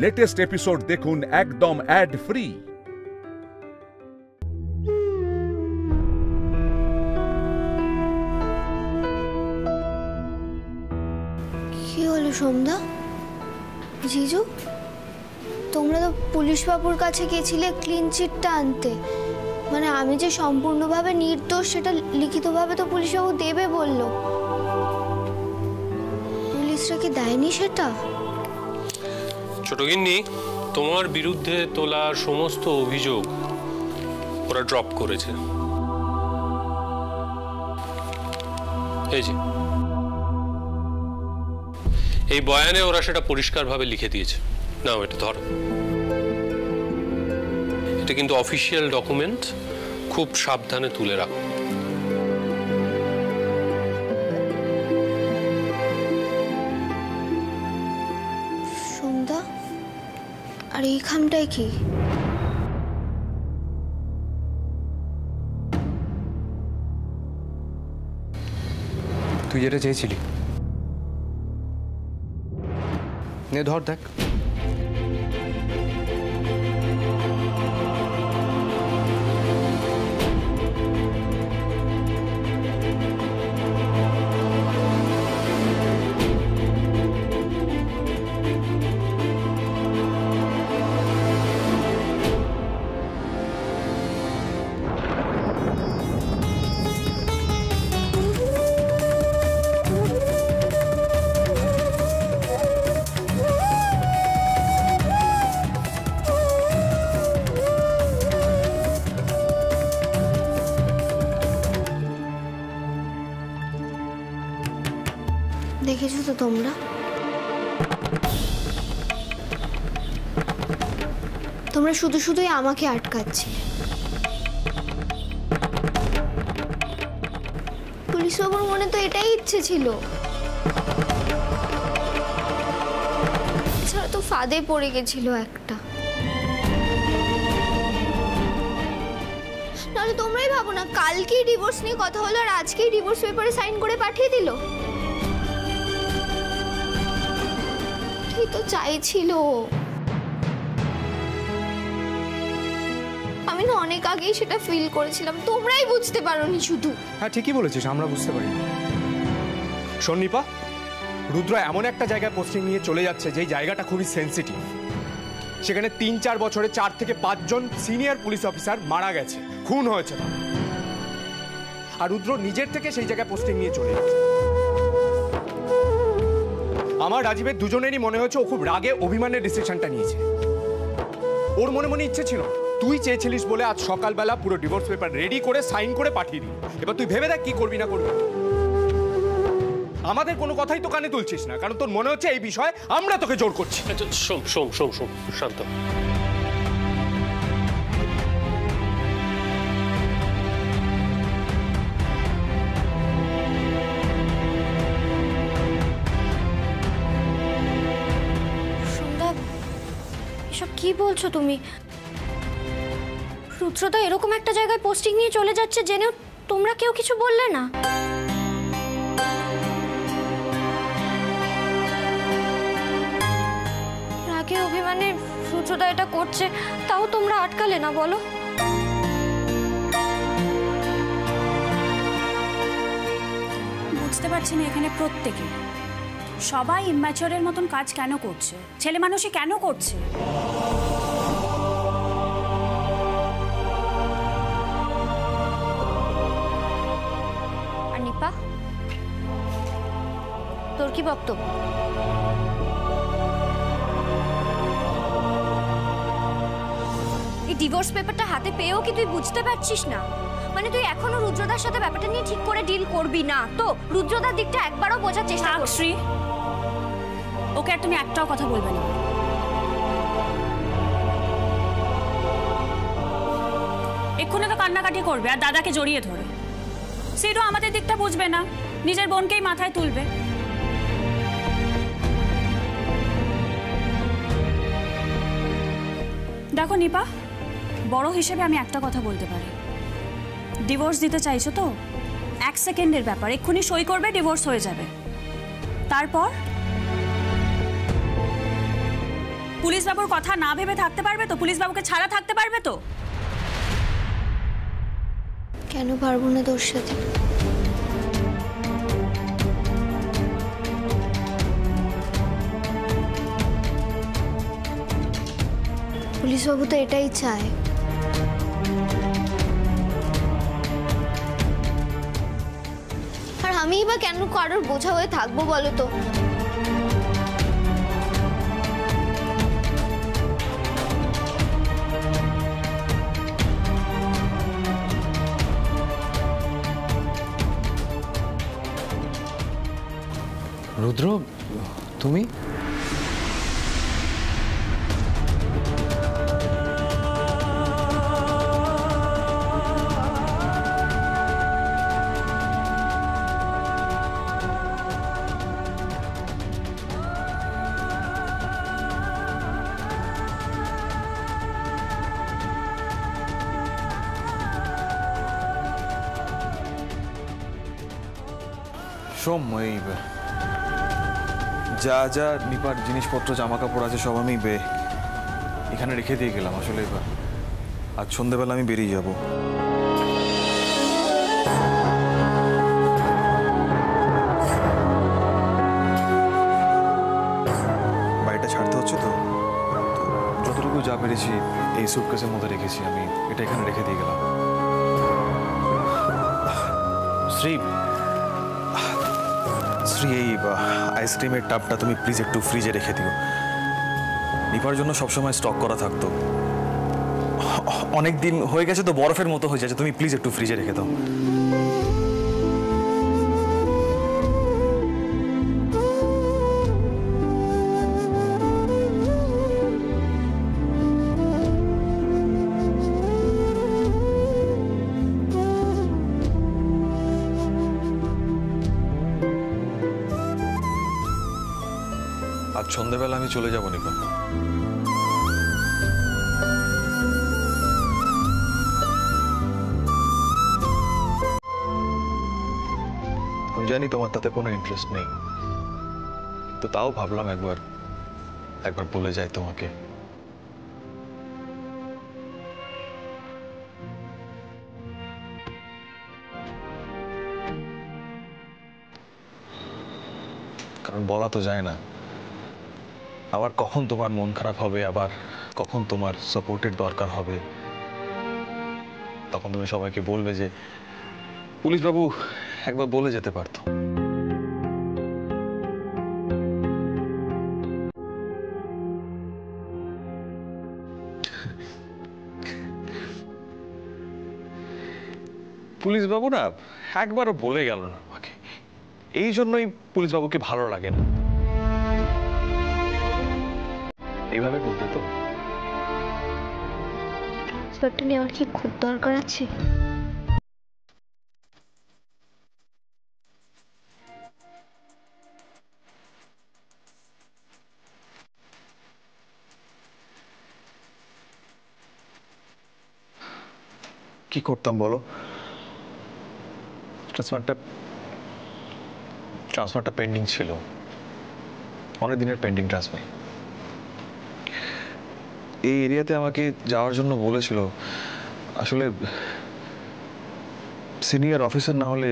Latest episode দেখুন একদম add free. কি হলো সোমদা? জিজু, তোমরা তো পুলিশ বাবুর কাছে গেছিলে ক্লিন চিটটা আনতে, মানে আমি যে সম্পূর্ণভাবে নির্দোষ সেটা লিখিতভাবে তো পুলিশ বাবু দেবে বললো। পুলিশরা কি দেয়নি সেটা? ছোটগিন্নি, তোমার বিরুদ্ধে তোলা সমস্ত অভিযোগ ওরা ড্রপ করেছে। এই যে এই বয়ানে ওরা সেটা পরিষ্কারভাবে লিখে দিয়েছে। নাও এটা ধরো, এটা কিন্তু অফিসিয়াল ডকুমেন্ট, খুব সাবধানে তুলে রাখো। সোমদা, আর এই খামটাই কি? তুই যেটা চেয়েছিলি, নে ধর দেখ। দেখেছো তো তোমরা, তোমরা শুধু শুধুই আমাকে আটকাচ্ছে। পুলিশ বাবুর মনে তো এটাই ইচ্ছে ছিল, এছাড়া তো ফাঁদে পড়ে গেছিল একটা। নাহলে তোমরাই ভাবো না, কালকেই ডিভোর্স নিয়ে কথা হলো আর আজকেই ডিভোর্স পেপারে সাইন করে পাঠিয়ে দিল। তো চাইছিল, আমি না অনেক আগেই সেটা ফিল করেছিলাম, তোমরাই বুঝতে পারোনি শুধু। হ্যাঁ ঠিকই বলেছিস, আমরা বুঝতে পারি। শোন নিপা, রুদ্র এমন একটা জায়গায় পোস্টিং নিয়ে চলে যাচ্ছে যেই জায়গাটা খুবই সেন্সিটিভ। সেখানে 3-4 বছরে 4 থেকে 5 জন সিনিয়র পুলিশ অফিসার মারা গেছে, খুন হয়েছে। আর রুদ্র নিজের থেকে সেই জায়গায় পোস্টিং নিয়ে চলে যাচ্ছে। আমার রাজীবের দুজনেরই মনে হচ্ছে ও খুব রাগে অভিমানের ডিসিশনটা নিয়েছে। ওর মনে মনে ইচ্ছে ছিল, তুই চেয়েছিলিস বলে আজ সকালবেলা পুরো ডিভোর্স পেপার রেডি করে সাইন করে পাঠিয়ে দিই। এবার তুই ভেবে দেখ কি করবি না করবি। আমাদের কোনো কথাই তো কানে তুলছিস না, কারণ তোর মনে হচ্ছে এই বিষয়ে আমরা তোকে জোর করছি। শান্ত। এসব কি বলছো তুমি? রুদ্রদা এরকম একটা জায়গায় পোস্টিং নিয়ে চলে যাচ্ছে জেনেও তোমরা কেউ কিছু বললে না? রাগে অভিমানে রুদ্রদা এটা করছে, তাও তোমরা আটকালে না বলো? বুঝতে পারছি না এখানে প্রত্যেকে সবাই ইম্যাচিওরের মতন কাজ কেন করছে, ছেলে মানুষই কেন করছে। আর নিপা, তোর কি বক্তব্য? এই ডিভোর্স পেপারটা হাতে পেয়েও কি তুই বুঝতে পারছিস না? মানে তুই এখনো রুদ্রদার সাথে ব্যাপারটা নিয়ে ঠিক করে ডিল করবি না তো? রুদ্রদার দিকটা একবারও বোঝার চেষ্টা কর। শ্রী, ওকে আর তুমি একটাও কথা বলবে না। এক্ষুনি তো কান্নাকাটি করবে আর দাদাকে জড়িয়ে ধরে। সেটাও আমাদের দিকটা বুঝবে না, নিজের বোনকেই মাথায় তুলবে। দেখো নিপা, বড় হিসেবে আমি একটা কথা বলতে পারি, ডিভোর্স দিতে চাইছো তো 1 সেকেন্ডের ব্যাপার, এক্ষুনি সই করবে, ডিভোর্স হয়ে যাবে। তারপর পুলিশ বাবুর কথা না ভেবে থাকতে পারবে তো? পুলিশ বাবুকে ছাড়া থাকতে পারবে তো? কেন পারবো না তোর সাথে? পুলিশ বাবু তো এটাই চায়। আর আমি বা কেন কারোর বোঝা হয়ে থাকবো বলো তো? রুদ্র, তুমি? সোম, ওই যা যা নিপার জিনিসপত্র জামা কাপড় আছে সব আমি এখানে রেখে দিয়ে গেলাম। আসলে আজ সন্ধ্যেবেলা আমি বেরিয়ে যাব। বাড়িটা ছাড়তে হচ্ছে তো যতটুকু যা পেরেছি এই সুটকেসের মধ্যে রেখেছি। আমি এটা এখানে রেখে দিয়ে গেলাম। শ্রী, এই আইসক্রিমের টাবটা তুমি প্লিজ একটু ফ্রিজে রেখে দিও। নিপার জন্য সবসময় স্টক করা থাকতো, অনেক দিন হয়ে গেছে তো বরফের মতো হয়ে যাচ্ছে। তুমি প্লিজ একটু ফ্রিজে রেখে দাও। আজ সন্ধ্যেবেলা আমি চলে যাব নিপা। আমি জানি তোমার তাতে কোনো ইন্টারেস্ট নেই, তো তাও ভাবলাম একবার বলে যাই তোমাকে। কারণ বলা তো যায় না আবার কখন তোমার মন খারাপ হবে, আবার কখন তোমার সাপোর্টের দরকার হবে। তখন তুমি সবাইকে বলবে যে পুলিশ বাবু একবার বলে যেতে পারতো। পুলিশ বাবু না একবারও বলে গেল না আমাকে, এই জন্যই পুলিশ বাবুকে ভালো লাগে না। এইভাবে বলতে তো ট্রান্সফারটা নেওয়ার কি খুব দরকার আছে? কি করতাম বলো? ট্রান্সফারটা পেন্ডিং ছিল, অনেক দিনের পেন্ডিং ট্রান্সফার। এই এরিয়াতে আমাকে যাওয়ার জন্য বলেছিল, আসলে সিনিয়র অফিসার না হলে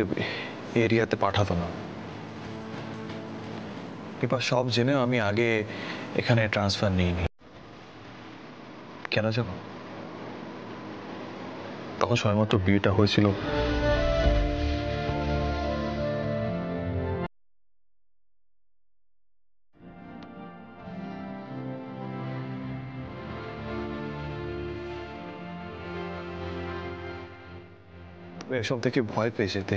এরিয়াতে পাঠাতো না। এবার সব জেনেও আমি আগে এখানে ট্রান্সফার নিইনি। কেন যাব? তখন সময়মাত্র বিয়েটা হয়েছিল। এসব থেকে ভয় পেয়ে যেতে,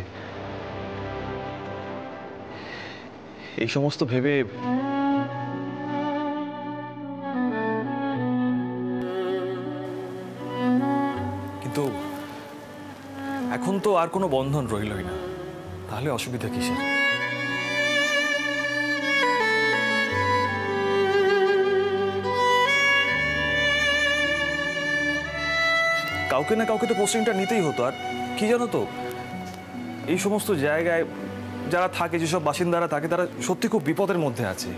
এই সমস্ত ভেবে কিন্তু এখন তো আর কোনো বন্ধন রইলই না, তাহলে অসুবিধা কিসের? কাউকে না কাউকে তো পোস্টিংটা নিতেই হতো। আর কি জানো তো, এই সমস্ত জায়গায় যারা থাকে, যেসব বাসিন্দারা থাকে, তারা সত্যি খুব বিপদের মধ্যে আছে।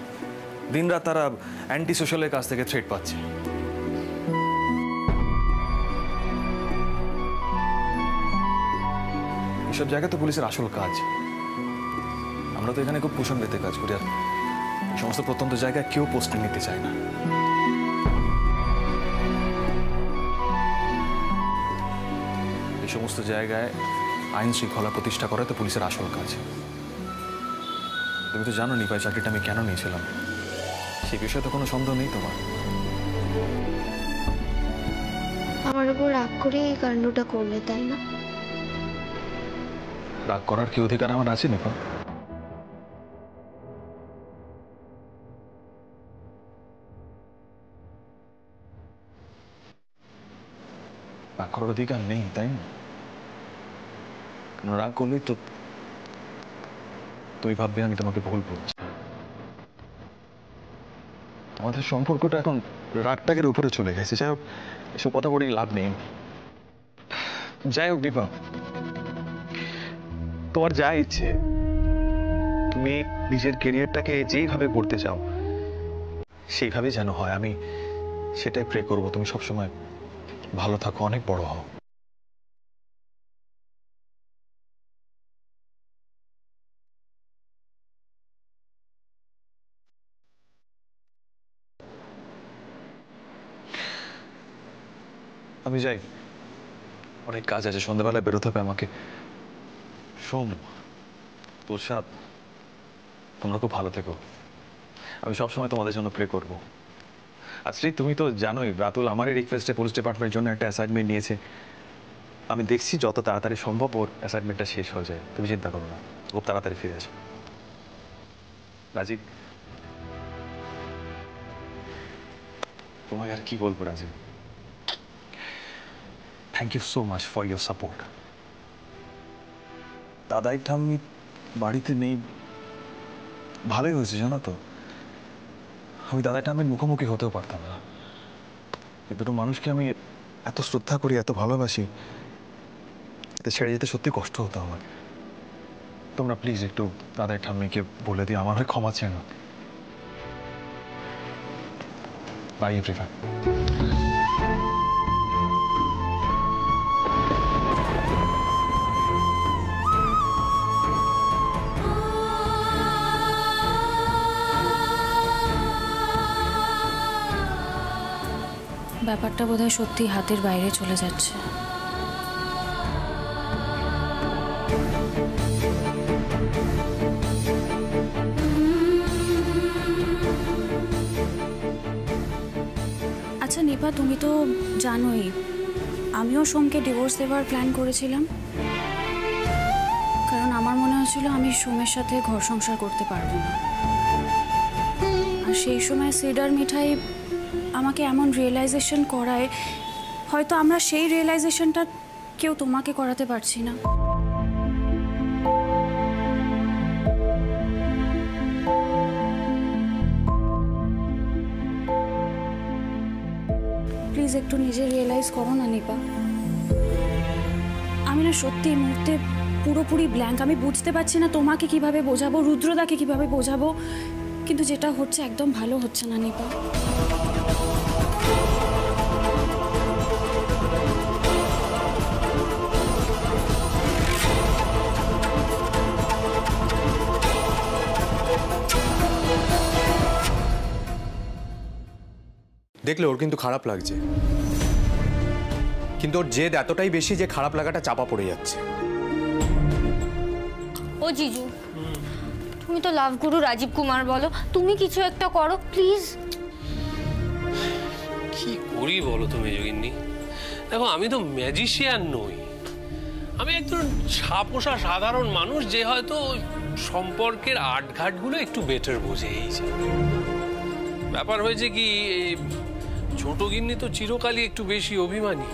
দিনরাত তারা অ্যান্টি সোশ্যালের কাছ থেকে থ্রেট পাচ্ছে। এসব জায়গায় তো পুলিশের আসল কাজ। আমরা তো এখানে খুব কুশন পেতে কাজ করি, আর সমস্ত প্রত্যন্ত জায়গায় কেউ পোস্টিং নিতে চায় না। এই সমস্ত জায়গায় আইন শৃঙ্খলা প্রতিষ্ঠা করা তো পুলিশের আসল কাজ। তুমি তো জানো নিপা চাকরিটা আমি কেন নিয়েছিলাম, সেই বিষয়ে তো কোনো সন্দেহ নেই তোমার। আমার উপর রাগ করে এই কাণ্ডটা করলে, তাই না? রাগ করার কি অধিকার আমার আছে নিপা? রাগ করার অধিকার নেই, তাই না? রাগ করলেই তো তুই ভাববে আমি তোমাকে ভুল বলছি। আমাদের সম্পর্কটা এখন রাগটাকের উপরে চলে গেছে। যাই হোক, এসব কথা বলেই লাভ নেই। যাই হোক দীপা, তোমার যা ইচ্ছে, তুমি নিজের কেরিয়ারটাকে যেইভাবে করতে চাও সেইভাবে যেন হয়, আমি সেটাই প্রে করবো। তুমি সবসময় ভালো থাকো, অনেক বড় হও। আমি যাই, অনেক কাজ আছে, সন্ধ্যাবেলায় বেরোতে হবে আমাকে। সোম, তুষার, তোমরা খুব ভালো থেকো। আমি সবসময় তোমাদের জন্য প্রে করবো। আসলে তুমি তো জানোই রাতুল আমারই রিকোয়েস্টে পুলিশ ডিপার্টমেন্টের জন্য একটা অ্যাসাইনমেন্ট নিয়েছে। আমি দেখছি যত তাড়াতাড়ি সম্ভব ওর অ্যাসাইনমেন্টটা শেষ হয়ে যায়। তুমি চিন্তা করো না, খুব তাড়াতাড়ি ফিরে আসো। রাজীব, তোমায় আর কি বলবো Rajiv, thank you so much for your support. দাদাই ঠাম্মি বাড়িতে নেই, ভালোই হয়েছে জানো তো। আমি দাদাই ঠাম্মির মুখোমুখি হতেও পারতাম না। এই দুটো মানুষকে আমি এত শ্রদ্ধা করি, এত ভালোবাসি, এতে ছেড়ে যেতে সত্যি কষ্ট হতো আমার। তোমরা প্লিজ একটু দাদাই ঠাম্মিকে বলে দিও আমার হয়ে ক্ষমা চেয়ে নাও। By everyone. ব্যাপারটা বোধহয় সত্যি হাতের বাইরে চলে যাচ্ছে। আচ্ছা নিপা, তুমি তো জানোই আমিও সোমকে ডিভোর্স দেওয়ার প্ল্যান করেছিলাম, কারণ আমার মনে হয়েছিল আমি সোমের সাথে ঘর সংসার করতে পারবো না। আর সেই সময় সিডার মিঠাই আমাকে এমন রিয়েলাইজেশন করায়, হয়তো আমরা সেই রিয়েলাইজেশনটা কেউ তোমাকে করাতে পারছি না। প্লিজ একটু নিজে রিয়েলাইজ করো না নিপা। আমি না সত্যি এই মুহূর্তে পুরোপুরি ব্ল্যাঙ্ক। আমি বুঝতে পারছি না তোমাকে কিভাবে বোঝাবো, রুদ্রদাকে কিভাবে বোঝাবো, কিন্তু যেটা হচ্ছে একদম ভালো হচ্ছে না নিপা। দেখলে ওর কিন্তু খারাপ লাগছে, কিন্তু ওর জেদ এতটাই বেশি যে খারাপ লাগাটা চাপা পড়ে যাচ্ছে। ও জিজু, তুমি তো লাভ গুরু রাজীব কুমার, বলো তুমি কিছু একটা করো প্লিজ। কি করি বলো তুমি যোগিনী? দেখো, আমি তো ম্যাজিশিয়ান নই, আমি একজন ছাপোষা সাধারণ মানুষ যে হয়তো সম্পর্কের আটঘাটগুলো একটু বেটার বোঝে। এই ব্যাপার হয়েছে কি, ছোট গিন্নি তো চিরকালই একটু বেশি অভিমানী।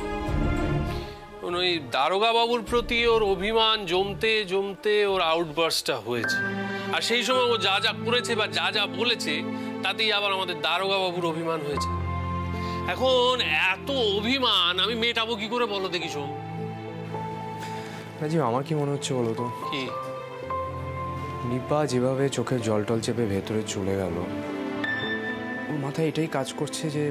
ওই দারোগা বাবুর প্রতি ওর অভিমান জমতে জমতে ওর আউটবার্সটা হয়েছে। আর সেই সময় ও যা যা করেছে বা যা যা বলেছে তাতেই আবার আমাদের দারোগা বাবুর অভিমান হয়েছে। এখন এত অভিমান আমি মেটাবো কি করে বলো দেখি সোম? রাজীব, আমার কি মনে হচ্ছে বলো তো, কি নিপা যেভাবে চোখের জল টল চেপে ভেতরে চলে গেল, ওর মাথায় এটাই কাজ করছে যে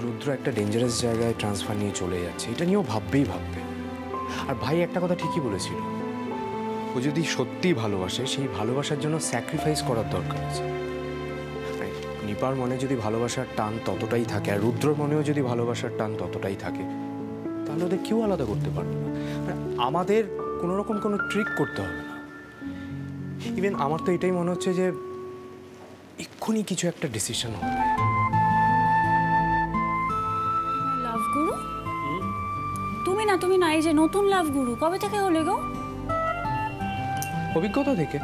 রুদ্র একটা ডেঞ্জারাস জায়গায় ট্রান্সফার নিয়ে চলে যাচ্ছে, এটা নিয়েও ভাববে। আর ভাই একটা কথা ঠিকই বলেছিল, ও যদি সত্যিই ভালোবাসে সেই ভালোবাসার জন্য স্যাক্রিফাইস করার দরকার আছে। নিপার মনে যদি ভালোবাসার টান ততটাই থাকে আর রুদ্রর মনেও যদি ভালোবাসার টান ততটাই থাকে, তাহলে ওদের কেউ আলাদা করতে পারবে না। আমাদের কোনো রকম কোনো ট্রিক করতে হবে না। ইভেন আমার তো এটাই মনে হচ্ছে যে এক্ষুনি কিছু একটা ডিসিশন হবে। লাভ গুরু? তুমি না, এই যে নতুন লাভ গুরু কবে থেকে হলে গো? অভিজ্ঞতা থেকে।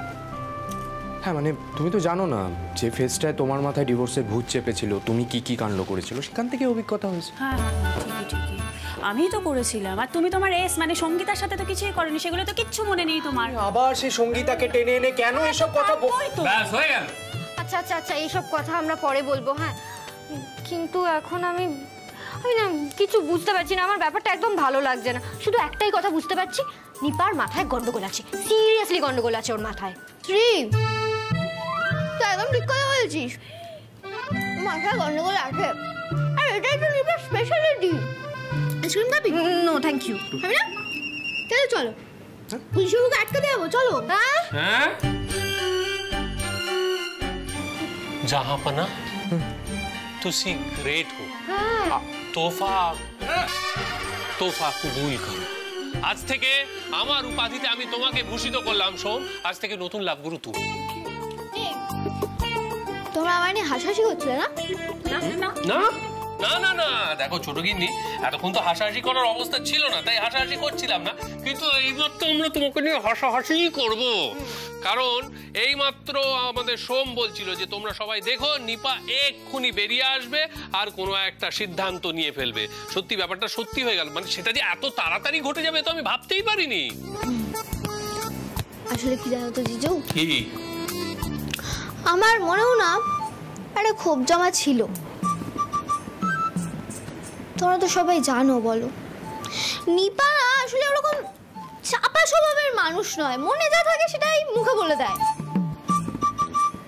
হ্যাঁ মানে তুমি তো জানো না, যে ফেজটায় তোমার মাথায় ডিভোর্সের ভূত চেপেছিল, তুমি কি কাণ্ড করেছিল, সেখান থেকে অভিজ্ঞতা হয়েছে। হ্যাঁ ঠিকই আমি তো করেছিলাম। আর তুমি তোমার মানে সঙ্গীতার সাথে তো কিছুই করনি, সেগুলো তো কিচ্ছু মনে নেই তোমার। আবার সেই সঙ্গীতাকে টেনে এনে কেন এসব কথা বলতো? ব্যাস হয়ে গেল। আচ্ছা এইসব কথা আমরা পরে বলবো, হ্যাঁ। কিন্তু এখন আমি না কিছু বুঝতে পারছি না, আমার ব্যাপারটা একদম ভালো লাগছে না। শুধু একটাই কথা বুঝতে পারছি, নিপার মাথায় গন্ডগোল আছে, সিরিয়াসলি গন্ডগোল আছে ওর মাথায়। শ্রী, তুই একদম ঠিক কথা বলছিস, মাথায় গন্ডগোল আছে। আর এটাই তো নিপার স্পেশালিটি। আইসক্রিম খাবি? No thank you. খাবি না? তাহলে চলো, পুলিশবাবুকে আটকাতে যাবো, চলো। হ্যাঁ जहांपना तुसी ग्रेट हो। তোফা কবুল করো। আজ থেকে আমার উপাধিতে আমি তোমাকে ভূষিত করলাম। শোন, আজ থেকে নতুন লাভগুরু তুমি। তোমরা আমার নিয়ে হাসাহাসি করছিলে না? না না না না, দেখো ছোট গিন্নি, এতক্ষণ তো হাসাহাসি করার অবস্থা ছিল না, তাই হাসাহাসি করছিলাম না। কিন্তু এইবার তো আমরা তোমাকে নিয়ে হাসাহাসিই করব, কারণ এইমাত্র আমাদের সোম বলছিল যে তোমরা সবাই দেখো নিপা এক্ষুনি বেরিয়ে আসবে আর কোনো একটা সিদ্ধান্ত নিয়ে ফেলবে। সত্যি ব্যাপারটা সত্যি হয়ে গেল, মানে সেটা যে এত তাড়াতাড়ি ঘটে যাবে তো আমি ভাবতেই পারিনি। আসলে কি জানো তো জিজু, কি আমার মনেও না একটা ক্ষোভ জমা ছিল। তোমরা তো সবাই জানো, বলো, নিপা আসলে ওরকম চাপা স্বভাবের মানুষ নয়, মনে যা থাকে সেটাই মুখে বলে দেয়।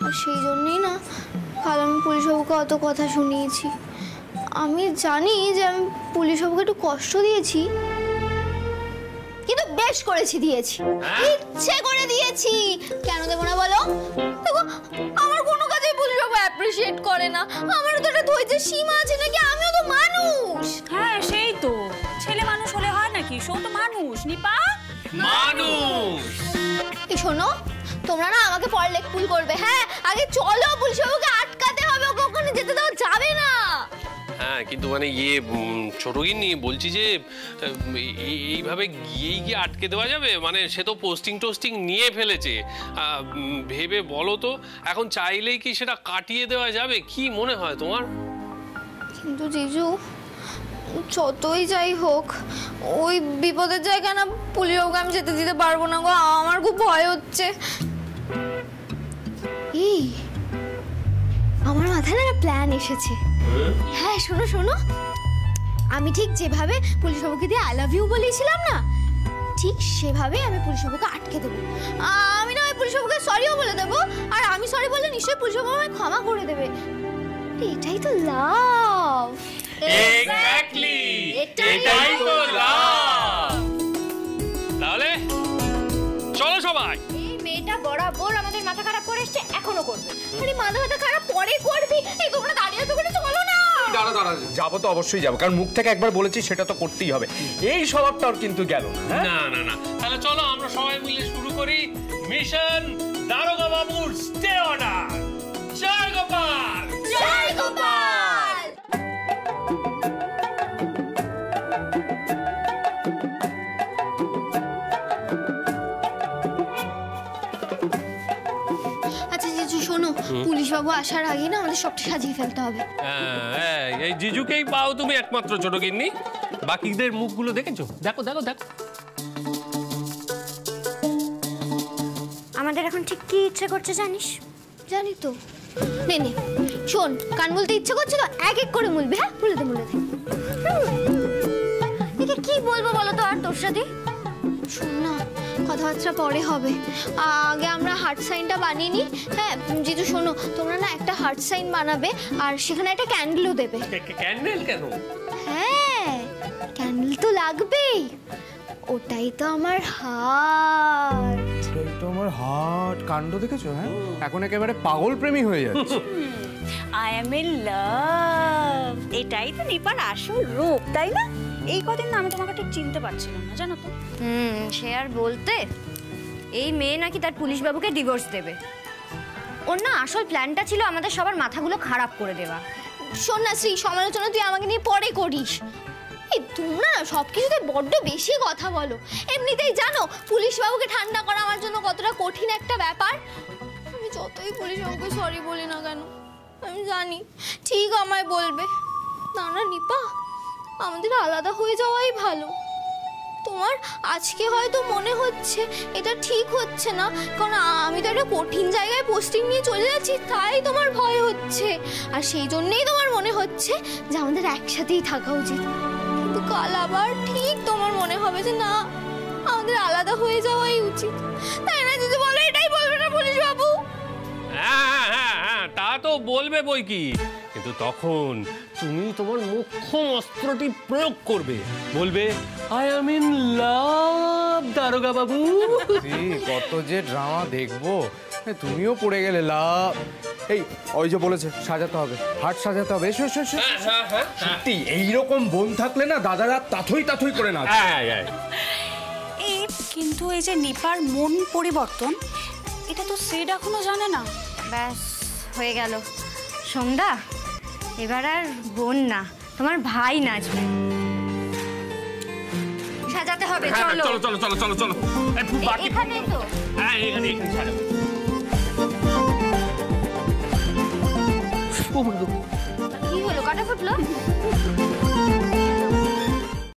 আর সেই জন্যই না কাল আমি পুলিশবাবুকে অত কথা শুনিয়েছি। আমি জানি যে আমি পুলিশবাবুকে একটু কষ্ট দিয়েছি, কিন্তু বেশ করেছি, দিয়েছি, ইচ্ছে করে দিয়েছি। কেন দেবো না বলো? দেখো, আমার কোনো কাজে পুলিশবাবু অ্যাপ্রিশিয়েট করে না। আমারও তো একটা ধৈর্যের সীমা আছে নাকি, আমিও তো মানুষ। হ্যাঁ সেই তো, ছেলে মানুষ হলে হয় নাকি, সে তো মানুষ। নিপা মানুষ। এই শোনো, তোমরা না আমাকে পরে লেগ পুল করবে। হ্যাঁ, আগে চলো, পুলিশবাবুকে আটকাতে হবে, ওকে ওখানে যেতে দেওয়া যাবে না। হ্যাঁ, কিন্তু মানে ছোট গিন্নি বলছি যে এইভাবে গিয়ে আটকে দেওয়া যাবে? মানে সে তো টোস্টিং নিয়ে ফেলেছে। ভেবে বলো তো, এখন চাইলেই কি সেটা কাটিয়ে দেওয়া যাবে? কি মনে হয় তোমার? কিন্তু জিজু, যতই যাই হোক, ওই বিপদের জায়গা না পুলিশবাবুকে আমি যেতে দিতে পারবো না গো, আমার খুব ভয় হচ্ছে। এই আমার মাথায় না প্ল্যান এসেছে। হ্যাঁ শোনো শোনো, আমি ঠিক যেভাবে পুলিশবাবুকে দিয়ে আই লাভ ইউ বলেছিলাম না, ঠিক সেভাবে আমি পুলিশবাবুকে আটকে দেবো। আমি না ওই পুলিশবাবুকে সরিও বলে দেবো, আর আমি সরি বললে নিশ্চয়ই পুলিশবাবু আমায় ক্ষমা করে দেবে। এটাই তো লাভ। এক্স্যাক্টলি, এটাই তো লাভ। তাহলে চলো সবাই। এই মেয়েটা বরাবর আমাদের মাথা খারাপ করে এসছে, এখনো করবে। আরে মাথা খারাপ পরে করবি, এই তোমরা দাঁড়িয়ে তো করে চলো না। দাঁড়া, যাবো তো অবশ্যই যাবো, কারণ মুখ থেকে একবার বলেছি সেটা তো করতেই হবে। এই স্বভাবটা কিন্তু গেল না। না, তাহলে চলো আমরা সবাই মিলে শুরু করি মিশন দারোগা বাবুর স্টে অর্ডার। জয় গোপাল, জয় গোপাল। আচ্ছা জিজু শোনো, পুলিশবাবু আসার আগে না আমাদের সবটা সাজিয়ে ফেলতে হবে। এই জিজুকেই পাও তুমি একমাত্র ছোট গিন্নি, বাকিদের মুখগুলো দেখেছো? দেখো। আমাদের এখন ঠিক কি ইচ্ছে করছে জানিস? জানি তো। নে শোন, কান বলতে ইচ্ছে করছে তো, এক এক করে বলবি। হ্যাঁ, বলে দে। কি বলবো বলো তো আর তোর সাথে? শোন না, কথা কথাবার্তা পরে হবে, আগে আমরা হার্ট সাইনটা বানিয়ে নিই। হ্যাঁ জিজু শোনো, তোমরা না একটা হার্ট সাইন বানাবে আর সেখানে একটা ক্যান্ডেলও দেবে। ক্যান্ডেল কেন? হ্যাঁ ক্যান্ডেল তো লাগবেই, ওটাই তো আমার হার্ট। ওটাই তো আমার হার্ট। কাণ্ড দেখেছো? হ্যাঁ, এখন একেবারে পাগল প্রেমী হয়ে যাচ্ছে। আই এম ইন লাভ, এটাই তো নিপার আসল রূপ, তাই না? এই কদিন না আমি তোমাকে ঠিক চিনতে পারছিলাম না, জানো তো। সে আর বলতে, এই মেয়ে নাকি তার পুলিশ বাবুকে ডিভোর্স দেবে। ওর না আসল প্ল্যানটা ছিল আমাদের সবার মাথাগুলো খারাপ করে দেওয়া। শোন না শ্রী, সমালোচনা তুই আমাকে নিয়ে পরে করিস। এই তোমরা না সব কিছুতে বড্ড বেশি কথা বলো। এমনিতেই জানো পুলিশ বাবুকে ঠান্ডা করা আমার জন্য কতটা কঠিন একটা ব্যাপার। আমি যতই পুলিশ বাবুকে সরি বলি না কেন, আমি জানি ঠিক আমায় বলবে। না না নিপা, আমাদের আলাদা হয়ে যাওয়াই ভালো। তোমার আজকে হয়তো মনে হচ্ছে এটা ঠিক হচ্ছে না, কারণ আমি তো একটা কঠিন জায়গায় পোস্টিং নিয়ে চলে যাচ্ছি, তাই তোমার ভয় হচ্ছে। আর সেই জন্যেই তোমার মনে হচ্ছে যে আমাদের একসাথেই থাকা উচিত। কিন্তু কাল আবার ঠিক তোমার মনে হবে যে না, আমাদের আলাদা হয়ে যাওয়াই উচিত। তাই না দিদি, বলো এটাই বলবে না পুলিশ বাবু? হ্যাঁ হ্যাঁ হ্যাঁ, তা তো বলবে বই কি, কিন্তু তখন তুমি তোমার মোক্ষম অস্ত্রটি প্রয়োগ করবে, বলবে আই অ্যাম ইন লাভ দারোগা বাবু। কত যে ড্রামা দেখবো। তুমিও পড়ে গেলে লাভ। এই ওই যে বলেছে সাজাতে হবে, হাট সাজাতে হবে। এসো এসো এসো। সত্যি এইরকম বোন থাকলে না দাদারা তাথই তাথই করে না। এই কিন্তু এই যে নিপার মন পরিবর্তন, এটা তো সেড এখনো জানে না। ব্যাস হয়ে গেল সন্ধ্যা, এবার আর বোন না, তোমার ভাই নাচবে। সাজাতে হবে, চলো চলো চলো চলো চলো চলো। এখানে তো। হ্যাঁ এখানে সাজাবো। কি হলো, কাটা ফুটলো?